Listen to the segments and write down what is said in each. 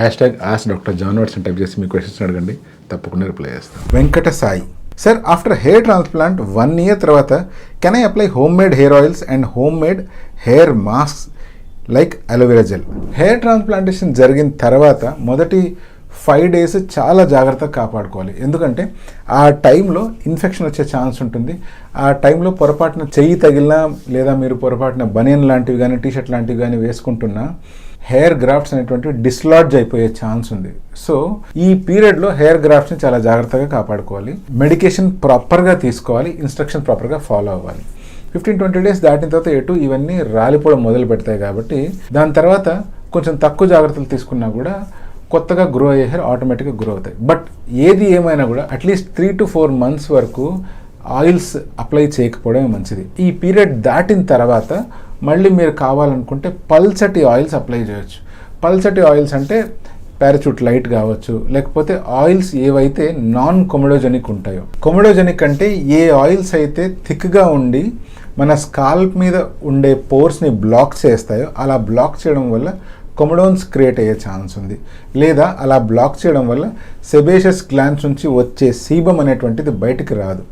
#AskDrJohnWatson type చేసి మీ questions అడగండి, తప్పకుండా రిప్లై చేస్తాను. Venkata Sai, sir after hair transplant 1 year తర్వాత can I apply home made hair oils and home made hair mask like aloe vera gel? Hair transplantation జరిగిన తర్వాత మొదటి 5 days చాలా జాగ్రత్తగా కాపాడుకోవాలి. ఎందుకంటే ఆ టైంలో ఇన్ఫెక్షన్ వచ్చే ఛాన్స్ ఉంటుంది. ఆ టైంలో పొరపాటున చెయ్యి తగిలినా లేదా మీరు పొరపాటున బనియన్ లాంటివి కానీ టీషర్ట్ లాంటివి కానీ వేసుకుంటున్నా హెయిర్ గ్రాఫ్ట్స్ అనేటువంటివి డిస్లాడ్జ్ అయిపోయే ఛాన్స్ ఉంది. సో ఈ పీరియడ్లో హెయిర్ గ్రాఫ్ట్స్ని చాలా జాగ్రత్తగా కాపాడుకోవాలి. మెడికేషన్ ప్రాపర్గా తీసుకోవాలి, ఇన్స్ట్రక్షన్ ప్రాపర్గా ఫాలో అవ్వాలి. 15-20 days దాటిన తర్వాత ఇవన్నీ రాలిపోవడం మొదలు పెడతాయి కాబట్టి దాని తర్వాత కొంచెం తక్కువ జాగ్రత్తలు తీసుకున్నా కూడా కొత్తగా గ్రో అయ్యే హెయిర్ ఆటోమేటిక్గా గ్రో అవుతాయి. బట్ ఏది ఏమైనా కూడా అట్లీస్ట్ 3 to 4 months వరకు ఆయిల్స్ అప్లై చేయకపోవడమే మంచిది. ఈ పీరియడ్ దాటిన తర్వాత మళ్ళీ మీరు కావాలనుకుంటే పల్చటి ఆయిల్స్ అప్లై చేయొచ్చు. పల్చటి ఆయిల్స్ అంటే పారాచూట్ లైట్ కావచ్చు, లేకపోతే ఆయిల్స్ ఏవైతే నాన్ కొమెడోజెనిక్ ఉంటాయో. కొమెడోజెనిక్ అంటే ఏ ఆయిల్స్ అయితే థిక్గా ఉండి మన స్కాల్ప్ మీద ఉండే పోర్స్ని బ్లాక్ చేస్తాయో అలా బ్లాక్ చేయడం వల్ల కొమెడోన్స్ క్రియేట్ అయ్యే ఛాన్స్ ఉంది. లేదా అలా బ్లాక్ చేయడం వల్ల సెబేషియస్ గ్లాండ్స్ నుంచి వచ్చే సీబమ్ అనేటువంటిది బయటికి రాదు.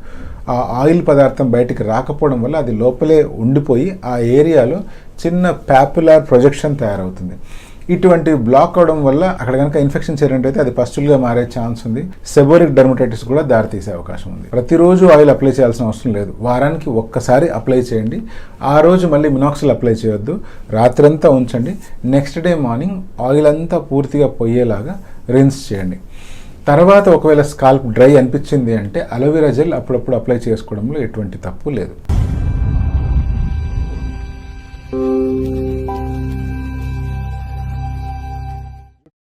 ఆ ఆయిల్ పదార్థం బయటికి రాకపోవడం వల్ల అది లోపలే ఉండిపోయి ఆ ఏరియాలో చిన్న ప్యాపులర్ ప్రొజెక్షన్ తయారవుతుంది. ఇటువంటి బ్లాక్ అవడం వల్ల అక్కడ కనుక ఇన్ఫెక్షన్ చేరినట్టయితే అది పస్టులుగా మారే ఛాన్స్ ఉంది. సెబోరిక్ డర్మటైటిస్ కూడా దారితీసే అవకాశం ఉంది. ప్రతిరోజు ఆయిల్ అప్లై చేయాల్సిన అవసరం లేదు. వారానికి ఒక్కసారి అప్లై చేయండి. ఆ రోజు మళ్ళీ మినాక్సిల్ అప్లై చేయొద్దు. రాత్రంతా ఉంచండి. నెక్స్ట్ డే మార్నింగ్ ఆయిల్ అంతా పూర్తిగా పోయేలాగా రిన్స్ చేయండి. తర్వాత ఒకవేళ స్కాల్ప్ డ్రై అనిపించింది అంటే అలోవెరా జెల్ అప్పుడప్పుడు అప్లై చేసుకోవడంలో ఎటువంటి తప్పు లేదు.